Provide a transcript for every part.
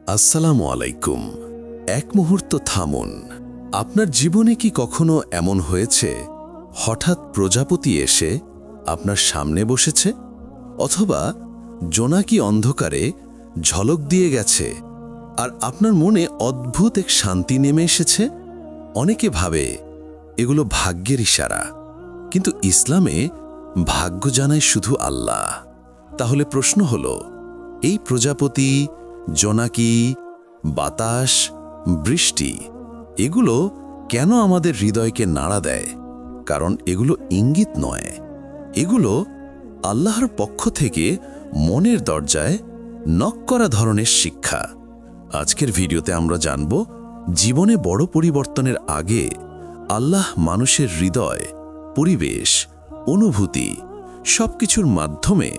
আসসালামু আলাইকুম। এক মুহূর্ত থামুন। আপনার জীবনে কি কখনো এমন হয়েছে হঠাৎ প্রজাপতি এসে আপনার সামনে বসেছে, অথবা জোনাকি অন্ধকারে ঝলক দিয়ে গেছে আর আপনার মনে অদ্ভুত এক শান্তি নেমে এসেছে? অনেকে ভাবে এগুলো ভাগ্যের ইশারা, কিন্তু ইসলামে ভাগ্য জানায় শুধু আল্লাহ। তাহলে প্রশ্ন হলো, এই প্রজাপতি, জোনাকি, বাতাস, বৃষ্টি এগুলো কেন আমাদের হৃদয়কে নাড়া দেয়? কারণ এগুলো ইঙ্গিত নয়, এগুলো আল্লাহর পক্ষ থেকে মনের দরজায় নক করা ধরনের শিক্ষা। আজকের ভিডিওতে আমরা জানব, জীবনে বড় পরিবর্তনের আগে আল্লাহ মানুষের হৃদয়, পরিবেশ, অনুভূতি সবকিছুর মাধ্যমে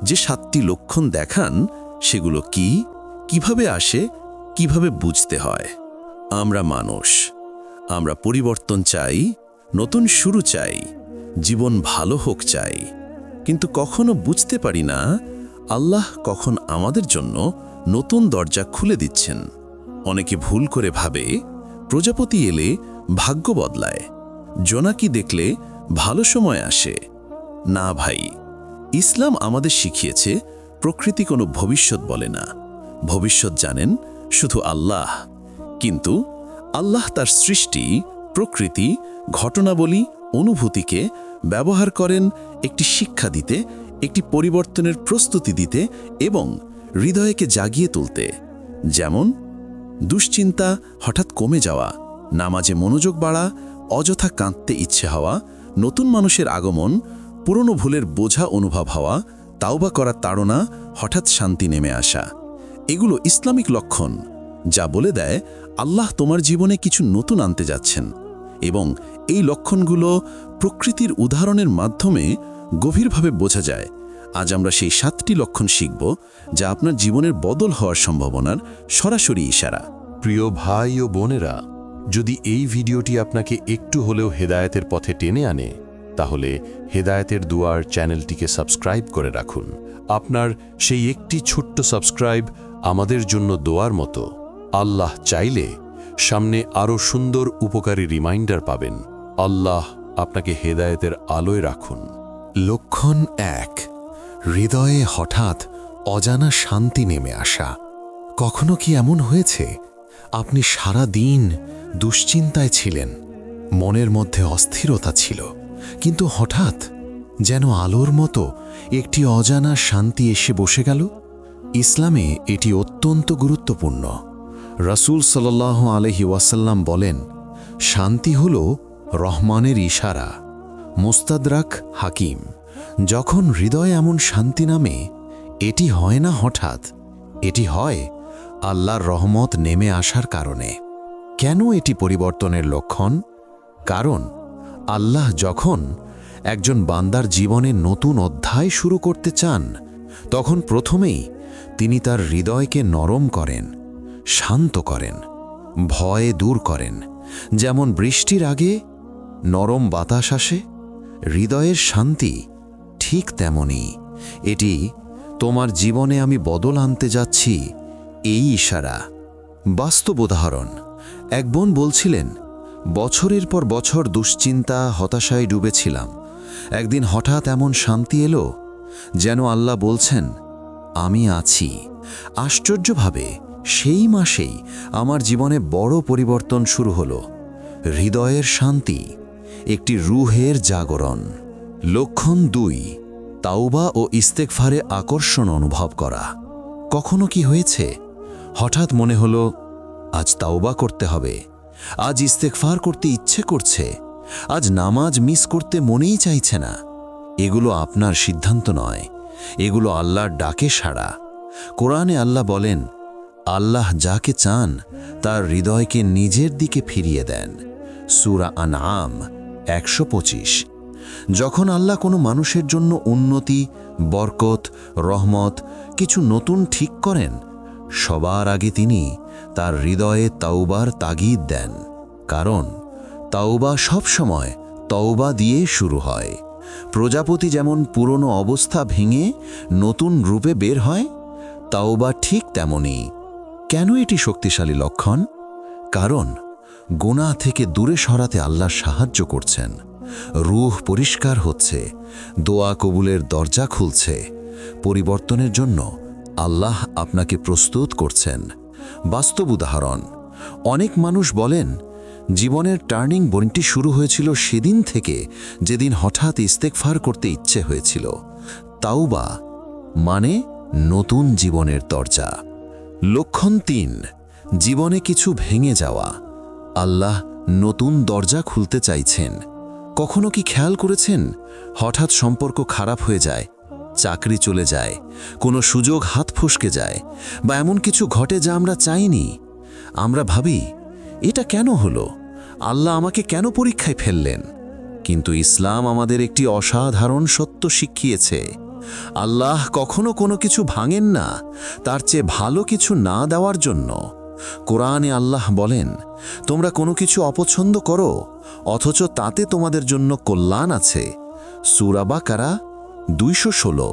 যে 7টি লক্ষণ দেখান, সেগুলো কি, কিভাবে আসে, কিভাবে বুঝতে হয়। আমরা মানুষ, আমরা পরিবর্তন চাই, নতুন শুরু চাই, জীবন ভালো হোক চাই, কিন্তু কখনো বুঝতে পারি না আল্লাহ কখন আমাদের জন্য নতুন দরজা খুলে দিচ্ছেন। অনেকে ভুল করে ভাবে প্রজাপতি এলে ভাগ্য বদলায়, জোনাকি দেখলে ভালো সময় আসে। না ভাই, ইসলাম আমাদের শিখিয়েছে প্রকৃতি কোনো ভবিষ্যৎ বলে না, ভবিষ্যৎ জানেন শুধু আল্লাহ। কিন্তু আল্লাহ তার সৃষ্টি, প্রকৃতি, ঘটনাবলী, অনুভূতিকে ব্যবহার করেন একটি শিক্ষা দিতে, একটি পরিবর্তনের প্রস্তুতি দিতে এবং হৃদয়কে জাগিয়ে তুলতে। যেমন দুশ্চিন্তা হঠাৎ কমে যাওয়া, নামাজে মনোযোগ বাড়া, অযথা কাঁদতে ইচ্ছে হওয়া, নতুন মানুষের আগমন, পুরনো ভুলের বোঝা অনুভব হওয়া, তাওবা করার তাড়না, হঠাৎ শান্তি নেমে আসা। এগুলো ইসলামিক লক্ষণ, যা বলে দেয় আল্লাহ তোমার জীবনে কিছু নতুন আনতে যাচ্ছেন। এবং এই লক্ষণগুলো প্রকৃতির উদাহরণের মাধ্যমে গভীরভাবে বোঝা যায়। আজ আমরা সেই 7টি লক্ষণ শিখব, যা আপনার জীবনের বদল হওয়ার সম্ভাবনার সরাসরি ইশারা। প্রিয় ভাই ও বোনেরা, যদি এই ভিডিওটি আপনাকে একটু হলেও হেদায়েতের পথে টেনে আনে, তাহলে হেদায়েতের দুয়ার চ্যানেলটিকে সাবস্ক্রাইব করে রাখুন। আপনার সেই একটি ছোট্ট সাবস্ক্রাইব আমাদের জন্য দোয়ার মতো। আল্লাহ চাইলে সামনে আরও সুন্দর উপকারী রিমাইন্ডার পাবেন। আল্লাহ আপনাকে হেদায়েতের আলোয় রাখুন। লক্ষণ 1, হৃদয়ে হঠাৎ অজানা শান্তি নেমে আসা। কখনো কি এমন হয়েছে আপনি সারা দিন দুশ্চিন্তায় ছিলেন, মনের মধ্যে অস্থিরতা ছিল, কিন্তু হঠাৎ যেন আলোর মতো একটি অজানা শান্তি এসে বসে গেল? ইসলামে এটি অত্যন্ত গুরুত্বপূর্ণ। রাসূল সাল্লাল্লাহু আলাইহি ওয়াসাল্লাম বলেন, শান্তি হল রহমানের ইশারা। মুস্তাদরাক হাকিম। যখন হৃদয়ে এমন শান্তি নামে, এটি হয় না হঠাৎ, এটি হয় আল্লাহর রহমত নেমে আসার কারণে। কেন এটি পরিবর্তনের লক্ষণ? কারণ আল্লাহ যখন একজন বান্দার জীবনে নতুন অধ্যায় শুরু করতে চান, তখন প্রথমেই তিনি তার হৃদয়কে নরম করেন, শান্ত করেন, ভয় দূর করেন। যেমন বৃষ্টির আগে নরম বাতাস আসে, হৃদয়ের শান্তি ঠিক তেমনি। এটি তোমার জীবনে আমি বদল আনতে যাচ্ছি, এই ইশারা। বাস্তব উদাহরণ, এক বোন বলছিলেন, বছরের পর বছর দুশ্চিন্তা, হতাশায় ডুবেছিলাম। একদিন হঠাৎ এমন শান্তি এলো, যেন আল্লাহ বলছেন, আমি আছি। আশ্চর্যভাবে সেই মাসেই আমার জীবনে বড় পরিবর্তন শুরু হলো। হৃদয়ের শান্তি, একটি রূহের জাগরণ। লক্ষণ 2, তাওবা ও ইস্তেগফারে আকর্ষণ অনুভব করা। কখনো কি হয়েছে হঠাৎ মনে হলো, আজ তাওবা করতে হবে, আজ ইস্তেগফার করতে ইচ্ছে করছে, আজ নামাজ মিস করতে মনেই চাইছে না? এগুলো আপনার সিদ্ধান্ত নয়, এগুলো আল্লাহর ডাকে সাড়া। কোরআনে আল্লাহ বলেন, আল্লাহ যাকে চান তার হৃদয়কে নিজের দিকে ফিরিয়ে দেন। সূরা আনআম 125। যখন আল্লাহ কোনো মানুষের জন্য উন্নতি, বরকত, রহমত, কিছু নতুন ঠিক করেন, সবার আগে তিনি তার হৃদয়ে তাওবার তাগিদ দেন। কারণ তাওবা সবসময় তওবা দিয়ে শুরু হয়। প্রজাপতি যেমন পুরনো অবস্থা ভেঙে নতুন রূপে বের হয়, তাওবা ঠিক তেমনি। কেন এটি শক্তিশালী লক্ষণ? কারণ গুনাহ থেকে দূরে সরাতে আল্লাহ সাহায্য করছেন, রূহ পরিষ্কার হচ্ছে, দোয়া কবুলের দরজা খুলছে, পরিবর্তনের জন্য আল্লাহ আপনাকে প্রস্তুত করছেন। বাস্তব উদাহরণ, অনেক মানুষ বলেন জীবনের টার্নিং পয়েন্টটি শুরু হয়েছিল সেদিন থেকে যেদিন হঠাৎ ইস্তেগফার করতে ইচ্ছে হয়েছিল। তাওবা মানে নতুন জীবনের দরজা। লক্ষণ ৩, জীবনে কিছু ভেঙে যাওয়া। আল্লাহ নতুন দরজা খুলতে চাইছেন। কখনো কি খেয়াল করেছেন হঠাৎ সম্পর্ক খারাপ হয়ে যায়, চাকরি চলে যায়, কোনো সুযোগ হাত ফসকে যায়, বা এমন কিছু ঘটে যা আমরা চাইনি? আমরা ভাবি এটা কেন হলো, আল্লাহ আমাকে কেন পরীক্ষায় ফেললেন? কিন্তু ইসলাম আমাদের একটি অসাধারণ সত্য শিখিয়েছে। আল্লাহ কখনো কোনো কিছু ভাঙেন না তার চেয়ে ভালো কিছু না দেওয়ার জন্য। কোরআনে আল্লাহ বলেন, তোমরা কোনো কিছু অপছন্দ করো অথচ তাতে তোমাদের জন্য কল্যাণ আছে। সূরা বাকারা 216।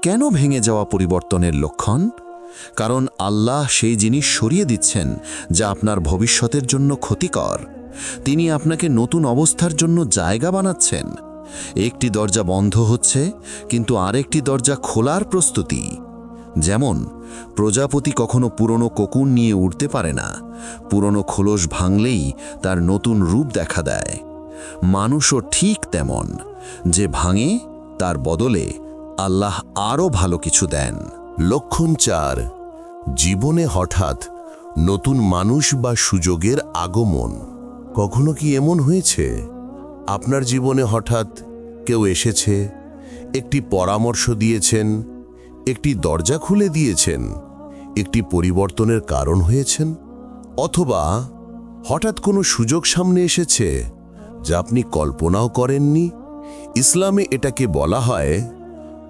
কেন ভেঙে যাওয়া পরিবর্তনের লক্ষণ? কারণ আল্লাহ সেই জিনিস সরিয়ে দিচ্ছেন যা আপনার ভবিষ্যতের জন্য ক্ষতিকর। তিনি আপনাকে নতুন অবস্থার জন্য জায়গা বানাচ্ছেন। একটি দরজা বন্ধ হচ্ছে কিন্তু আরেকটি দরজা খোলার প্রস্তুতি। যেমন প্রজাপতি কখনো পুরনো কোকুন নিয়ে উড়তে পারে না, পুরনো খোলস ভাঙলেই তার নতুন রূপ দেখা দেয়। মানুষও ঠিক তেমন, যে ভাঙে তার বদলে আল্লাহ আরও ভালো কিছু দেন। লক্ষণ ৪, জীবনে হঠাৎ নতুন মানুষ বা সুযোগের আগমন। কখনো কি এমন হয়েছে আপনার জীবনে হঠাৎ কেউ এসেছে, একটি পরামর্শ দিয়েছেন, একটি দরজা খুলে দিয়েছেন, একটি পরিবর্তনের কারণ হয়েছেন? অথবা হঠাৎ কোনো সুযোগ সামনে এসেছে যা আপনি কল্পনাও করেননি? ইসলামে এটাকে বলা হয়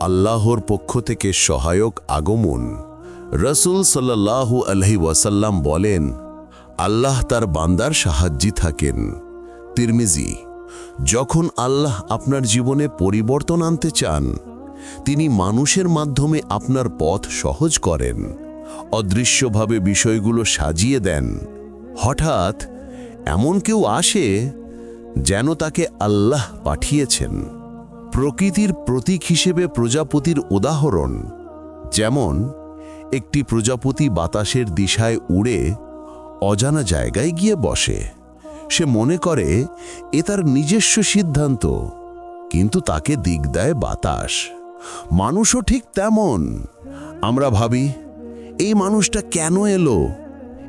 আল্লাহর পক্ষ থেকে সহায়ক আগমন। রাসূল সাল্লাল্লাহু আলাইহি ওয়াসাল্লাম বলেন, আল্লাহ তার বান্দার সাহায্যে থাকেন। তিরমিজি। যখন আল্লাহ আপনার জীবনে পরিবর্তন আনতে চান, তিনি মানুষের মাধ্যমে আপনার পথ সহজ করেন, অদৃশ্যভাবে বিষয়গুলো সাজিয়ে দেন। হঠাৎ এমন কেউ আসে যেন তাকে আল্লাহ পাঠিয়েছেন। প্রকৃতির প্রতীক হিসেবে প্রজাপতির উদাহরণ, যেমন একটি প্রজাপতি বাতাসের দিশায় উড়ে অজানা জায়গায় গিয়ে বসে। সে মনে করে এ তার নিজস্ব সিদ্ধান্ত, কিন্তু তাকে দিক দেয় বাতাস। মানুষও ঠিক তেমন। আমরা ভাবি, এই মানুষটা কেন এলো,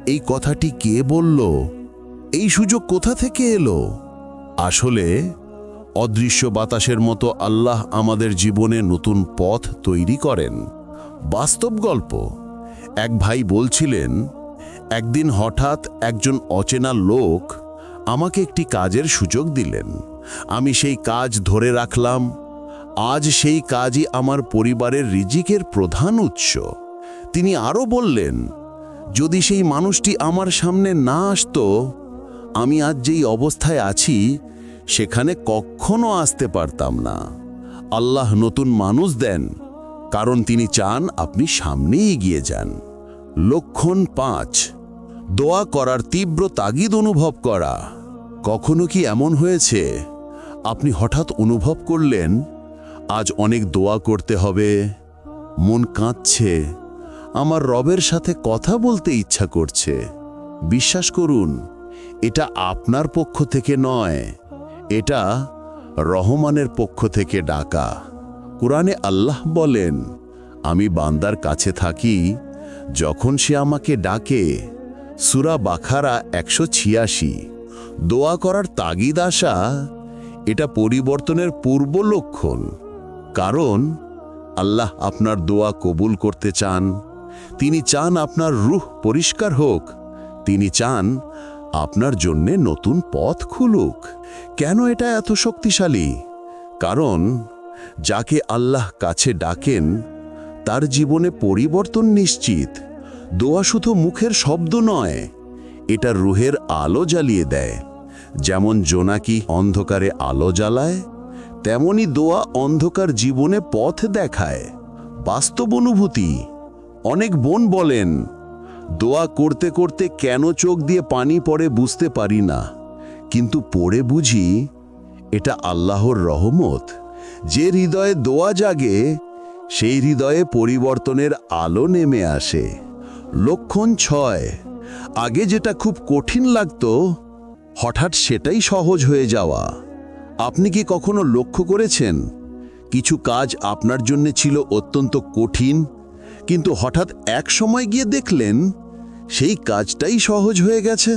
এই কথাটি কে বলল, এই সুযোগ কোথা থেকে এলো? আসলে অদৃশ্য বাতাসের মতো আল্লাহ আমাদের জীবনে নতুন পথ তৈরি করেন। বাস্তব গল্প, এক ভাই বলছিলেন, একদিন হঠাৎ একজন অচেনা লোক আমাকে একটি কাজের সুযোগ দিলেন। আমি সেই কাজ ধরে রাখলাম। আজ সেই কাজই আমার পরিবারের রিজিকের প্রধান উৎস। তিনি আরও বললেন, যদি সেই মানুষটি আমার সামনে না আসতো, আমি আজ যেই অবস্থায় আছি সেখানে কখনো আসতে পারতাম না। আল্লাহ নতুন মানুষ দেন কারণ তিনি চান আপনি সামনে এগিয়ে যান। লক্ষণ ৫, দোয়া করার তীব্র তাগিদ অনুভব করা। কখনো কি এমন হয়েছে আপনি হঠাৎ অনুভব করলেন আজ অনেক দোয়া করতে হবে, মন কাঁদছে, আমার রবের সাথে কথা বলতে ইচ্ছা করছে? বিশ্বাস করুন, এটা আপনার পক্ষ থেকে নয়, এটা রহমানের পক্ষ থেকে ডাকা। কুরআনে আল্লাহ বলেন, আমি বান্দার কাছে থাকি যখন সে আমাকে ডাকে। সূরা বাকারা 186। দোয়া করার তাগিদ আসা, এটা পরিবর্তনের পূর্ব লক্ষণ। কারণ আল্লাহ আপনার দোয়া কবুল করতে চান। তিনি চান আপনার রূহ পরিষ্কার হোক। তিনি চান আপনার জন্যে নতুন পথ খুলুক। কেন এটা এত শক্তিশালী? কারণ যাকে আল্লাহ কাছে ডাকেন তার জীবনে পরিবর্তন নিশ্চিত। দোয়া শুধু মুখের শব্দ নয়, এটা রুহের আলো জ্বালিয়ে দেয়। যেমন জোনাকি অন্ধকারে আলো জ্বালায়, তেমনি দোয়া অন্ধকার জীবনে পথ দেখায়। বাস্তব অনুভূতি, অনেক বোন বলেন, দোয়া করতে করতে কেন চোখ দিয়ে পানি পড়ে বুঝতে পারি না, কিন্তু পড়ে বুঝি এটা আল্লাহর রহমত। যে হৃদয়ে দোয়া জাগে সেই হৃদয়ে পরিবর্তনের আলো নেমে আসে। লক্ষণ 6, আগে যেটা খুব কঠিন লাগতো হঠাৎ সেটাই সহজ হয়ে যাওয়া। আপনি কি কখনো লক্ষ্য করেছেন কিছু কাজ আপনার জন্য ছিল অত্যন্ত কঠিন, কিন্তু হঠাৎ এক সময় গিয়ে দেখলেন সেই কাজটাই সহজ হয়ে গেছে?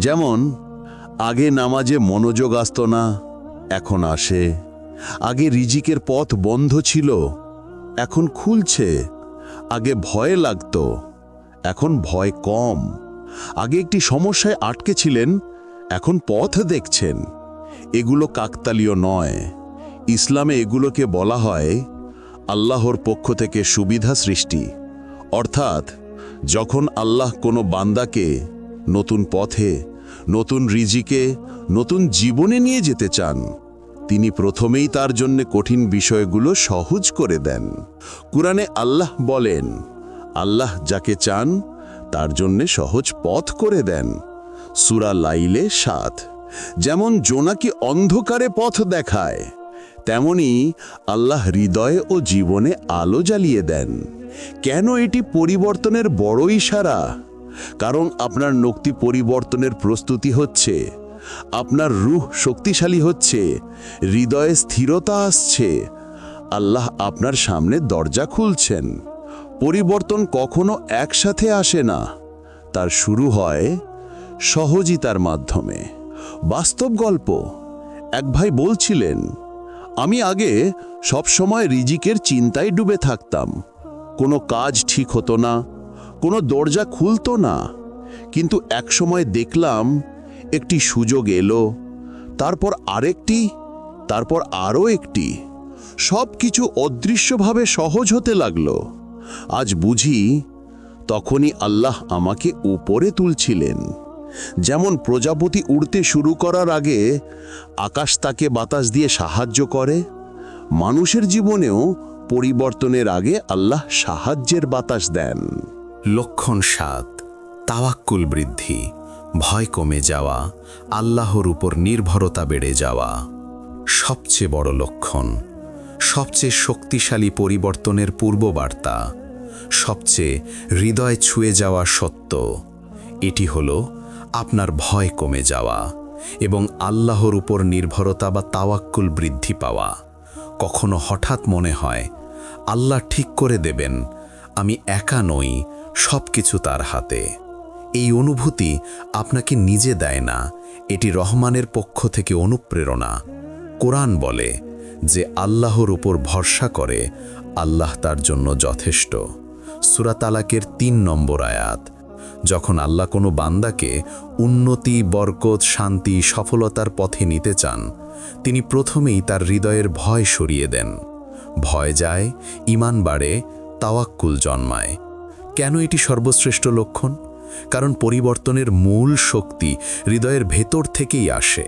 যেমন আগে নামাজে মনোযোগ আসতো না, এখন আসে। আগে রিজিকের পথ বন্ধ ছিল, এখন খুলছে। আগে ভয় লাগতো, এখন ভয় কম। আগে একটি সমস্যায় আটকে ছিলেন, এখন পথ দেখছেন। এগুলো কাকতালীয় নয়। ইসলামে এগুলোকে বলা হয় আল্লাহর পক্ষ থেকে সুবিধা সৃষ্টি। অর্থাৎ যখন আল্লাহ কোনো বান্দাকে নতুন পথে, নতুন রিজিকে, নতুন জীবনে নিয়ে যেতে চান, তিনি প্রথমেই তার জন্য কঠিন বিষয়গুলো সহজ করে দেন। কুরআনে আল্লাহ বলেন, আল্লাহ যাকে চান তার জন্য সহজ পথ করে দেন। সূরা লাইলে 7। যেমন জোনাকি অন্ধকারে পথ দেখায়, তেমনি আল্লাহ হৃদয়ে ও জীবনে আলো জ্বালিয়ে দেন। কেন এটি পরিবর্তনের বড় ইশারা? কারণ আপনার নক্তি পরিবর্তনের প্রস্তুতি হচ্ছে, আপনার রূহ শক্তিশালী হচ্ছে, হৃদয়ে স্থিরতা আসছে। আল্লাহ আপনার সামনে দরজা খুলছেন। পরিবর্তন কখনো একসাথে আসে না, তার শুরু হয় সহজিতার মাধ্যমে। বাস্তব গল্প। এক ভাই বলছিলেন, আমি আগে সব সময় রিজিকের চিন্তায় ডুবে থাকতাম। কোনো কাজ ঠিক হতো না, কোনো দরজা খুলতো না। কিন্তু এক সময় দেখলাম একটি সুযোগ এলো, তারপর আরেকটি, তারপর আরও একটি। সব কিছু অদৃশ্যভাবে সহজ হতে লাগলো। আজ বুঝি তখনই আল্লাহ আমাকে উপরে তুলছিলেন। যেমন প্রজাপতি উড়তে শুরু করার আগে আকাশ তাকে বাতাস দিয়ে সাহায্য করে, মানুষের জীবনেও পরিবর্তনের আগে আল্লাহ সাহায্যের বাতাস দেন। লক্ষণ 7, তাওয়াক্কুল বৃদ্ধি, ভয় কমে যাওয়া, আল্লাহর উপর নির্ভরতা বেড়ে যাওয়া। সবচেয়ে বড় লক্ষণ, সবচেয়ে শক্তিশালী পরিবর্তনের পূর্ববার্তা, সবচেয়ে হৃদয় ছুঁয়ে যাওয়া সত্য। এটি হলো আপনার ভয় কমে যাওয়া এবং আল্লাহর উপর নির্ভরতা বা তাওয়াক্কুল বৃদ্ধি পাওয়া। কখনো হঠাৎ মনে হয় আল্লাহ ঠিক করে দেবেন, আমি একা নই, সব কিছু তার হাতে। এই অনুভূতি আপনাকে নিজে দেয় না, এটি রহমানের পক্ষ থেকে অনুপ্রেরণা। কোরআন বলে যে আল্লাহর উপর ভরসা করে আল্লাহ তার জন্য যথেষ্ট। সূরা তালাকের 3 নম্বর আয়াত। যখন আল্লাহ কোনো বান্দাকে উন্নতি, বরকত, শান্তি, সফলতার পথে নিতে চান, তিনি প্রথমেই তার হৃদয়ের ভয় সরিয়ে দেন। ভয় যায়, ঈমান বাড়ে, তাওয়াক্কুল জন্মায়। কেন এটি সর্বশ্রেষ্ঠ লক্ষণ? কারণ পরিবর্তনের মূল শক্তি হৃদয়ের ভেতর থেকেই আসে।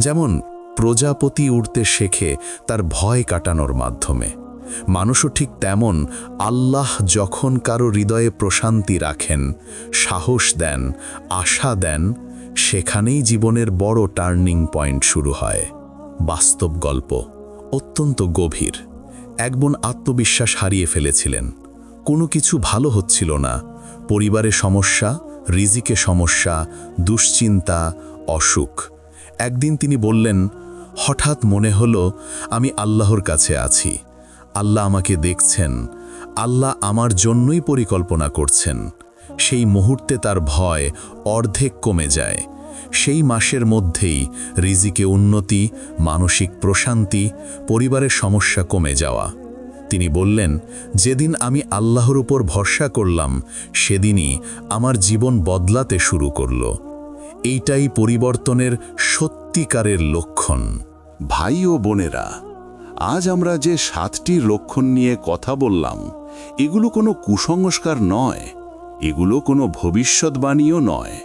যেমন প্রজাপতি উড়তে শেখে তার ভয় কাটানোর মাধ্যমে, মানুষও ঠিক তেমন আল্লাহ যখন কারো হৃদয়ে প্রশান্তি রাখেন, সাহস দেন, আশা দেন, সেখানেই জীবনের বড় টার্নিং পয়েন্ট শুরু হয়। বাস্তব গল্প, অত্যন্ত গভীর। এক বোন আত্মবিশ্বাস হারিয়ে ফেলেছিলেন, কোনো কিছু ভালো হচ্ছিল না। পরিবারে সমস্যা, রিজিকে সমস্যা, দুশ্চিন্তা, অসুখ। একদিন তিনি বললেন, হঠাৎ মনে হলো আমি আল্লাহর কাছে আছি, আল্লাহ আমাকে দেখছেন, আল্লাহ আমার জন্যই পরিকল্পনা করছেন। সেই মুহূর্তে তার ভয় অর্ধেক কমে যায়। সেই মাসের মধ্যেই রিজিকে উন্নতি, মানসিক প্রশান্তি, পরিবারের সমস্যা কমে যাওয়া। তিনি বললেন, যেদিন আমি আল্লাহর উপর ভরসা করলাম সেদিনই আমার জীবন বদলাতে শুরু করল। এইটাই পরিবর্তনের সত্যিকারের লক্ষণ। ভাই ও বোনেরা, আজ আমরা যে 7টি লক্ষণ নিয়ে কথা বললাম, এগুলো কোনো কুসংস্কার নয়, এগুলো কোনো ভবিষ্যৎবাণীও নয়।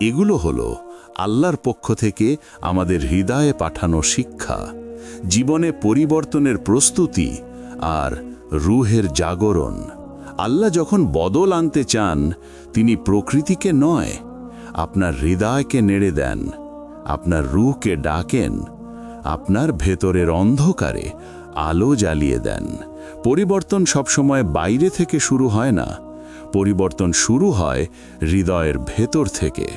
এগুলো হলো আল্লাহর পক্ষ থেকে আমাদের হৃদয়ে পাঠানো শিক্ষা, জীবনে পরিবর্তনের প্রস্তুতি আর রূহের জাগরণ। আল্লাহ যখন বদল আনতে চান, তিনি প্রকৃতিকে নয়, আপনার হৃদয়কে নেড়ে দেন, আপনার রূহকে ডাকেন, আপনার ভেতরের অন্ধকারে আলো জ্বালিয়ে দেন। পরিবর্তন সবসময় বাইরে থেকে শুরু হয় না, পরিবর্তন শুরু হয় হৃদয়ের ভেতর থেকে।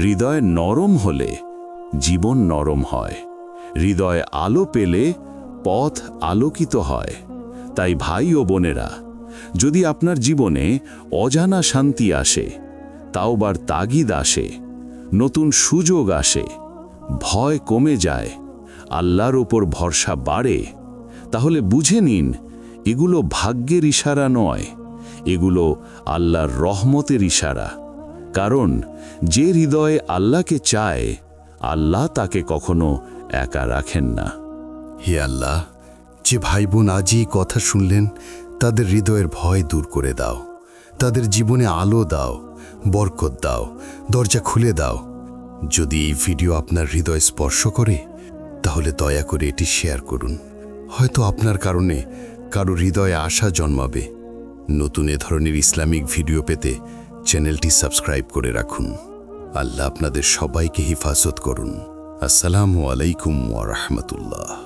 হৃদয় নরম হলে জীবন নরম হয়, হৃদয় আলো পেলে পথ আলোকিত হয়। তাই ভাই ও বোনেরা, যদি আপনার জীবনে অজানা শান্তি আসে, তাওবার তাগিদ আসে, নতুন সুযোগ আসে, ভয় কমে যায়, আল্লাহর ওপর ভরসা বাড়ে, তাহলে বুঝে নিন এগুলো ভাগ্যের ইশারা নয়, এগুলো আল্লাহর রহমতের ইশারা। কারণ যে হৃদয়ে আল্লাহকে চায়, আল্লাহ তাকে কখনো একা রাখেন না। হে আল্লাহ, যে ভাই বোন আজই এই কথা শুনলেন, তাদের হৃদয়ের ভয় দূর করে দাও, তাদের জীবনে আলো দাও, বরকত দাও, দরজা খুলে দাও। যদি এই ভিডিও আপনার হৃদয় স্পর্শ করে, তাহলে দয়া করে এটি শেয়ার করুন। হয়তো আপনার কারণে কারো হৃদয়ে আশা জন্মাবে। নতুন এ ধরনের ইসলামিক ভিডিও পেতে চ্যানেলটি সাবস্ক্রাইব করে রাখুন। আল্লাহ আপনাদের সবাইকে হিফাজত করুন। আসসালামু আলাইকুম ওয়া রাহমাতুল্লাহ।